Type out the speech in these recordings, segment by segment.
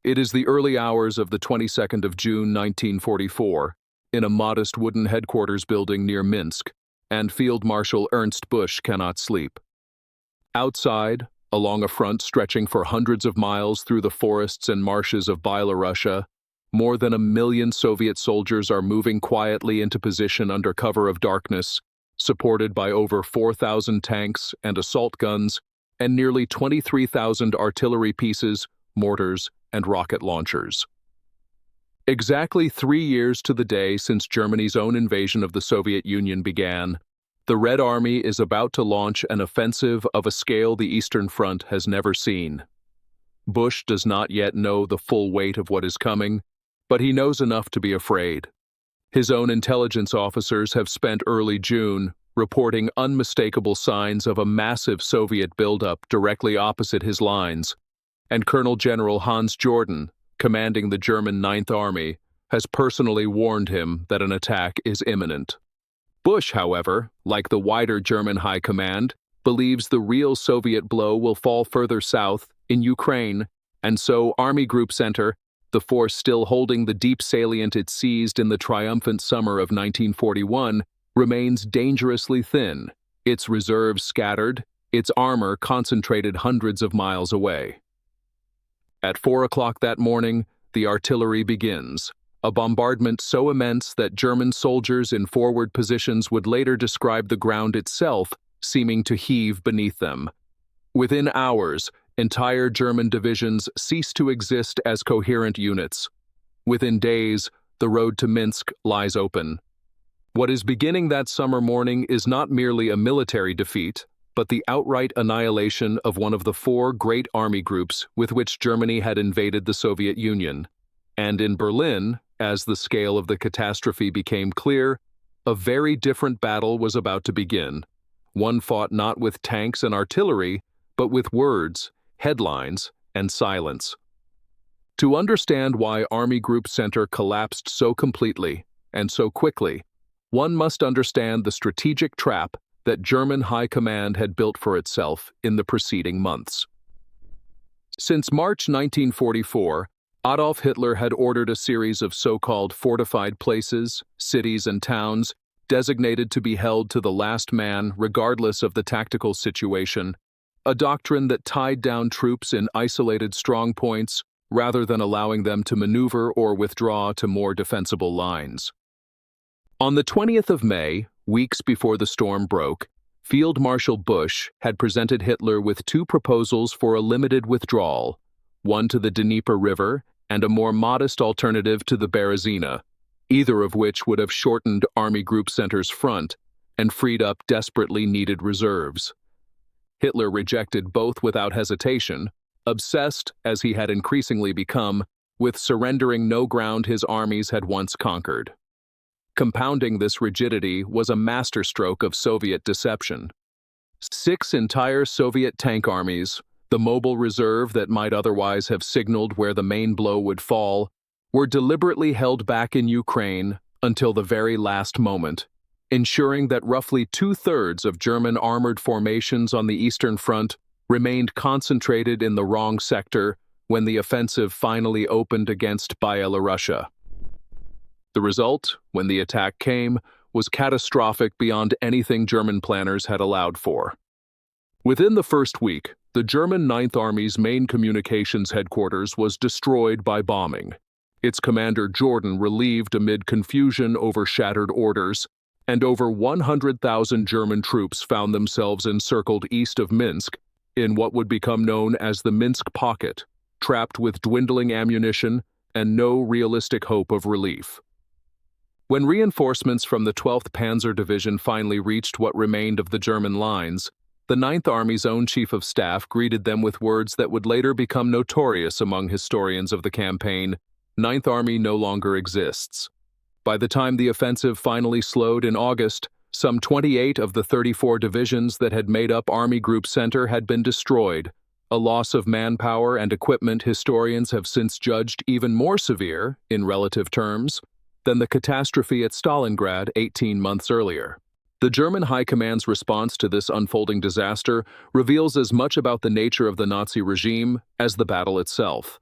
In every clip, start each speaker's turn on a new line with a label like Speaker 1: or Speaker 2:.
Speaker 1: It is the early hours of the 22nd of June 1944, in a modest wooden headquarters building near Minsk, and Field Marshal Ernst Busch cannot sleep. Outside, along a front stretching for hundreds of miles through the forests and marshes of Byelorussia, more than 1 million Soviet soldiers are moving quietly into position under cover of darkness, supported by over 4,000 tanks and assault guns and nearly 23,000 artillery pieces, mortars, and rocket launchers. Exactly 3 years to the day since Germany's own invasion of the Soviet Union began, the Red Army is about to launch an offensive of a scale the Eastern Front has never seen. Busch does not yet know the full weight of what is coming, but he knows enough to be afraid. His own intelligence officers have spent early June reporting unmistakable signs of a massive Soviet buildup directly opposite his lines, and Colonel General Hans Jordan, commanding the German Ninth Army, has personally warned him that an attack is imminent. Busch, however, like the wider German High Command, believes the real Soviet blow will fall further south, in Ukraine, and so Army Group Center, the force still holding the deep salient it seized in the triumphant summer of 1941, remains dangerously thin, its reserves scattered, its armor concentrated hundreds of miles away. At 4 o'clock that morning, the artillery begins, a bombardment so immense that German soldiers in forward positions would later describe the ground itself seeming to heave beneath them. Within hours, entire German divisions cease to exist as coherent units. Within days, the road to Minsk lies open. What is beginning that summer morning is not merely a military defeat, but the outright annihilation of one of the 4 great army groups with which Germany had invaded the Soviet Union. And in Berlin, as the scale of the catastrophe became clear, a very different battle was about to begin. One fought not with tanks and artillery, but with words, headlines, and silence. To understand why Army Group Center collapsed so completely and so quickly, one must understand the strategic trap that German High Command had built for itself in the preceding months. Since March 1944, Adolf Hitler had ordered a series of so-called fortified places, cities, and towns designated to be held to the last man regardless of the tactical situation, a doctrine that tied down troops in isolated strongpoints rather than allowing them to maneuver or withdraw to more defensible lines. On the 20th of May, weeks before the storm broke, Field Marshal Busch had presented Hitler with 2 proposals for a limited withdrawal, one to the Dnieper River and a more modest alternative to the Berezina, either of which would have shortened Army Group Center's front and freed up desperately needed reserves. Hitler rejected both without hesitation, obsessed, as he had increasingly become, with surrendering no ground his armies had once conquered. Compounding this rigidity was a masterstroke of Soviet deception. 6 entire Soviet tank armies, the mobile reserve that might otherwise have signaled where the main blow would fall, were deliberately held back in Ukraine until the very last moment, ensuring that roughly 2/3 of German armored formations on the Eastern Front remained concentrated in the wrong sector when the offensive finally opened against Byelorussia. The result, when the attack came, was catastrophic beyond anything German planners had allowed for. Within the first week, the German Ninth Army's main communications headquarters was destroyed by bombing, its commander Jordan relieved amid confusion over shattered orders, and over 100,000 German troops found themselves encircled east of Minsk in what would become known as the Minsk Pocket, trapped with dwindling ammunition and no realistic hope of relief. When reinforcements from the 12th Panzer Division finally reached what remained of the German lines, the Ninth Army's own Chief of Staff greeted them with words that would later become notorious among historians of the campaign: Ninth Army no longer exists. By the time the offensive finally slowed in August, some 28 of the 34 divisions that had made up Army Group Center had been destroyed, a loss of manpower and equipment historians have since judged even more severe, in relative terms, than the catastrophe at Stalingrad 18 months earlier. The German High Command's response to this unfolding disaster reveals as much about the nature of the Nazi regime as the battle itself.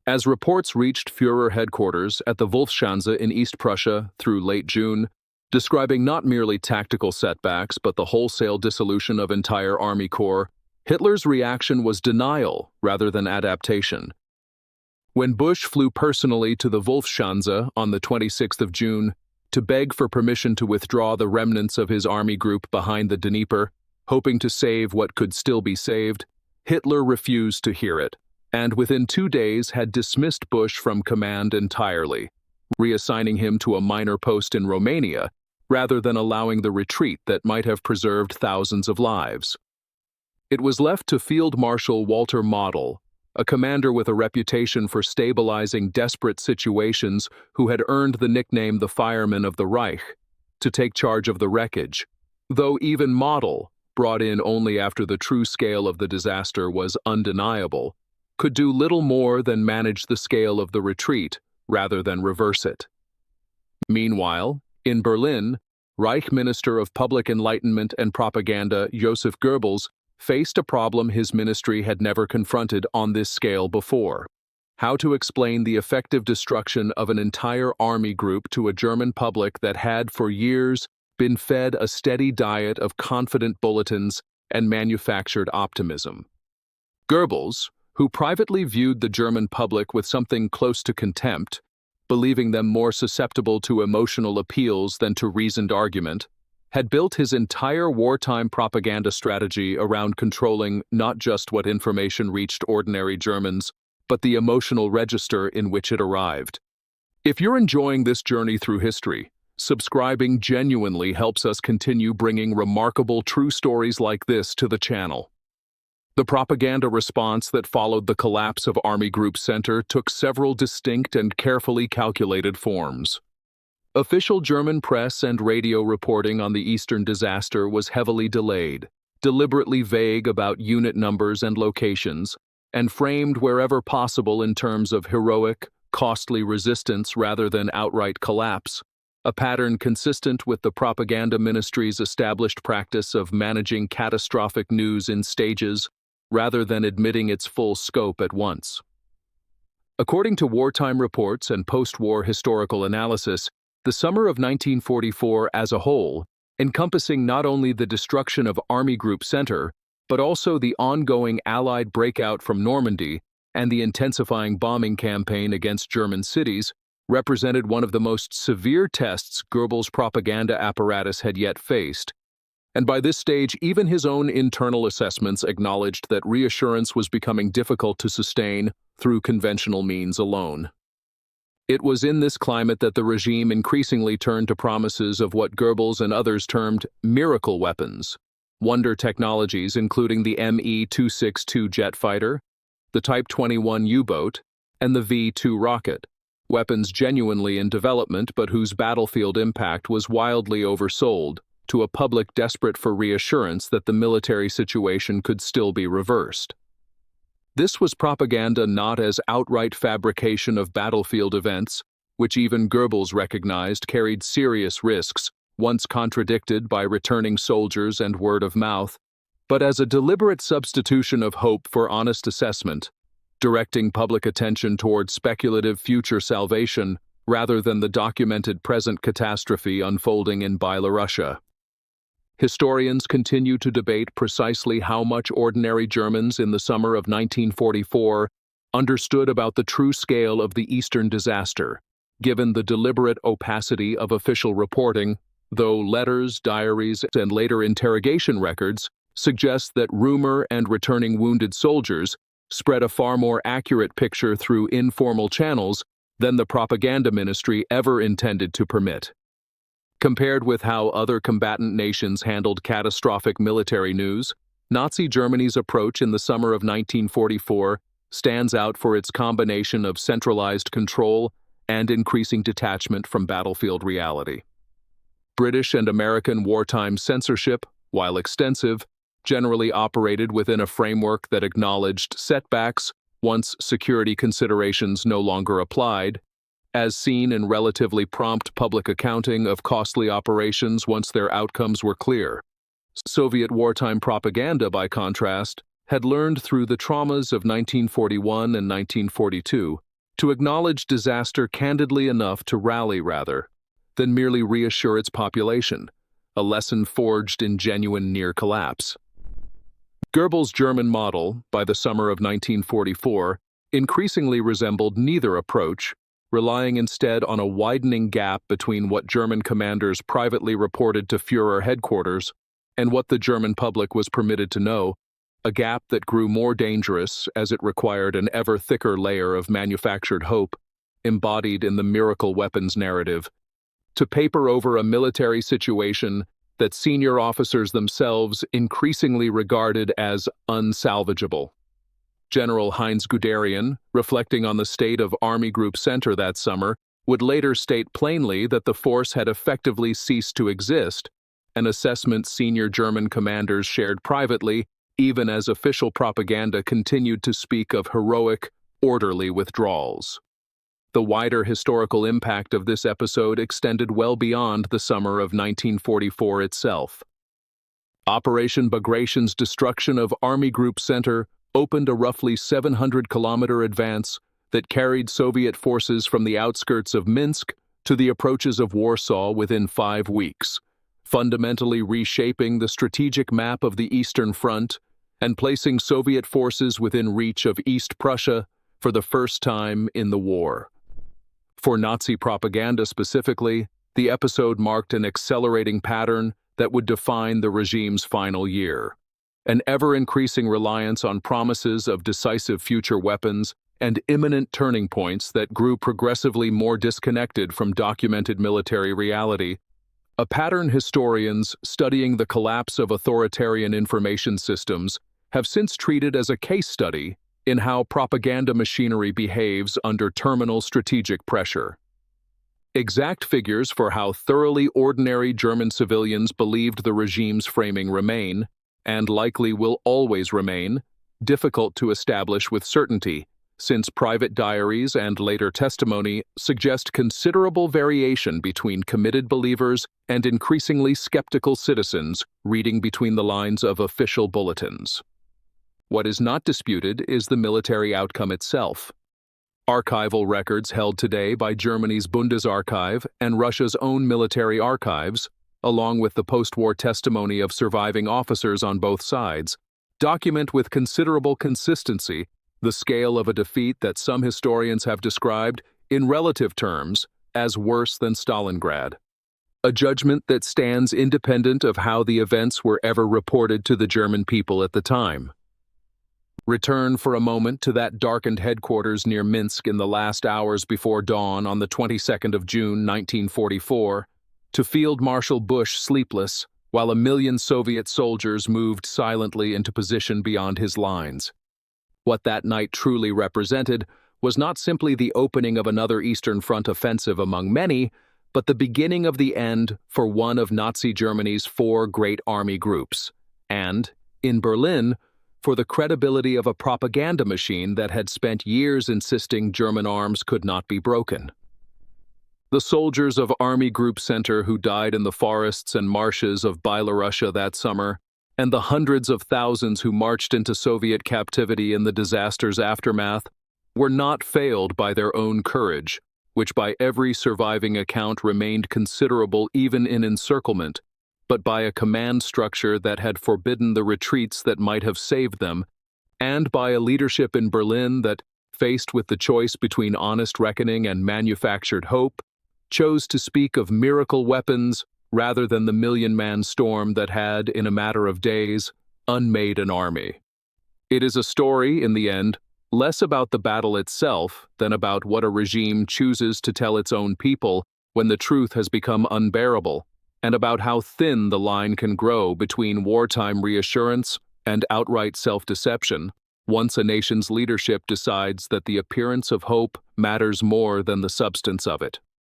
Speaker 1: As reports reached Führer headquarters at the Wolfschanze in East Prussia through late June, describing not merely tactical setbacks but the wholesale dissolution of entire army corps, Hitler's reaction was denial rather than adaptation. When Busch flew personally to the Wolfschanze on the 26th of June to beg for permission to withdraw the remnants of his army group behind the Dnieper, hoping to save what could still be saved, Hitler refused to hear it, and within 2 days had dismissed Busch from command entirely, reassigning him to a minor post in Romania, rather than allowing the retreat that might have preserved thousands of lives. It was left to Field Marshal Walter Model, a commander with a reputation for stabilizing desperate situations who had earned the nickname the Fireman of the Reich, to take charge of the wreckage, though even Model, brought in only after the true scale of the disaster was undeniable, could do little more than manage the scale of the retreat rather than reverse it. Meanwhile, in Berlin, Reich Minister of Public Enlightenment and Propaganda Joseph Goebbels faced a problem his ministry had never confronted on this scale before: how to explain the effective destruction of an entire army group to a German public that had for years been fed a steady diet of confident bulletins and manufactured optimism. Goebbels, who privately viewed the German public with something close to contempt, believing them more susceptible to emotional appeals than to reasoned argument, had built his entire wartime propaganda strategy around controlling not just what information reached ordinary Germans, but the emotional register in which it arrived. If you're enjoying this journey through history, subscribing genuinely helps us continue bringing remarkable true stories like this to the channel. The propaganda response that followed the collapse of Army Group Center took several distinct and carefully calculated forms. Official German press and radio reporting on the Eastern disaster was heavily delayed, deliberately vague about unit numbers and locations, and framed wherever possible in terms of heroic, costly resistance rather than outright collapse, a pattern consistent with the propaganda ministry's established practice of managing catastrophic news in stages rather than admitting its full scope at once. According to wartime reports and post-war historical analysis, the summer of 1944 as a whole, encompassing not only the destruction of Army Group Center, but also the ongoing Allied breakout from Normandy and the intensifying bombing campaign against German cities, represented one of the most severe tests Goebbels' propaganda apparatus had yet faced. And by this stage, even his own internal assessments acknowledged that reassurance was becoming difficult to sustain through conventional means alone. It was in this climate that the regime increasingly turned to promises of what Goebbels and others termed miracle weapons, wonder technologies including the Me-262 jet fighter, the Type 21 U-boat, and the V-2 rocket, weapons genuinely in development but whose battlefield impact was wildly oversold to a public desperate for reassurance that the military situation could still be reversed. This was propaganda not as outright fabrication of battlefield events, which even Goebbels recognized carried serious risks, once contradicted by returning soldiers and word of mouth, but as a deliberate substitution of hope for honest assessment, directing public attention toward speculative future salvation rather than the documented present catastrophe unfolding in Byelarussia. Historians continue to debate precisely how much ordinary Germans in the summer of 1944 understood about the true scale of the Eastern disaster, given the deliberate opacity of official reporting, though letters, diaries, and later interrogation records suggest that rumor and returning wounded soldiers spread a far more accurate picture through informal channels than the propaganda ministry ever intended to permit. Compared with how other combatant nations handled catastrophic military news, Nazi Germany's approach in the summer of 1944 stands out for its combination of centralized control and increasing detachment from battlefield reality. British and American wartime censorship, while extensive, generally operated within a framework that acknowledged setbacks once security considerations no longer applied, as seen in relatively prompt public accounting of costly operations once their outcomes were clear. Soviet wartime propaganda, by contrast, had learned through the traumas of 1941 and 1942 to acknowledge disaster candidly enough to rally rather than merely reassure its population, a lesson forged in genuine near collapse. Goebbels' German model, by the summer of 1944, increasingly resembled neither approach, relying instead on a widening gap between what German commanders privately reported to Führer headquarters and what the German public was permitted to know, a gap that grew more dangerous as it required an ever thicker layer of manufactured hope, embodied in the miracle weapons narrative, to paper over a military situation that senior officers themselves increasingly regarded as unsalvageable. General Heinz Guderian, reflecting on the state of Army Group Center that summer, would later state plainly that the force had effectively ceased to exist, an assessment senior German commanders shared privately, even as official propaganda continued to speak of heroic, orderly withdrawals. The wider historical impact of this episode extended well beyond the summer of 1944 itself. Operation Bagration's destruction of Army Group Center opened a roughly 700-kilometer advance that carried Soviet forces from the outskirts of Minsk to the approaches of Warsaw within 5 weeks, fundamentally reshaping the strategic map of the Eastern Front and placing Soviet forces within reach of East Prussia for the first time in the war. For Nazi propaganda specifically, the episode marked an accelerating pattern that would define the regime's final year. An ever-increasing reliance on promises of decisive future weapons and imminent turning points that grew progressively more disconnected from documented military reality, a pattern historians studying the collapse of authoritarian information systems have since treated as a case study in how propaganda machinery behaves under terminal strategic pressure. Exact figures for how thoroughly ordinary German civilians believed the regime's framing remain, and likely will always remain, difficult to establish with certainty, since private diaries and later testimony suggest considerable variation between committed believers and increasingly skeptical citizens reading between the lines of official bulletins. What is not disputed is the military outcome itself. Archival records held today by Germany's Bundesarchiv and Russia's own military archives, along with the post-war testimony of surviving officers on both sides, document with considerable consistency the scale of a defeat that some historians have described, in relative terms, as worse than Stalingrad. A judgment that stands independent of how the events were ever reported to the German people at the time. Return for a moment to that darkened headquarters near Minsk in the last hours before dawn on the 22nd of June 1944, to Field Marshal Busch sleepless, while 1 million Soviet soldiers moved silently into position beyond his lines. What that night truly represented was not simply the opening of another Eastern Front offensive among many, but the beginning of the end for one of Nazi Germany's 4 great army groups, and, in Berlin, for the credibility of a propaganda machine that had spent years insisting German arms could not be broken. The soldiers of Army Group Center who died in the forests and marshes of Byelorussia that summer, and the hundreds of thousands who marched into Soviet captivity in the disaster's aftermath, were not failed by their own courage, which by every surviving account remained considerable even in encirclement, but by a command structure that had forbidden the retreats that might have saved them, and by a leadership in Berlin that, faced with the choice between honest reckoning and manufactured hope, chose to speak of miracle weapons rather than the million-man storm that had, in a matter of days, unmade an army. It is a story, in the end, less about the battle itself than about what a regime chooses to tell its own people when the truth has become unbearable, and about how thin the line can grow between wartime reassurance and outright self-deception once a nation's leadership decides that the appearance of hope matters more than the substance of it.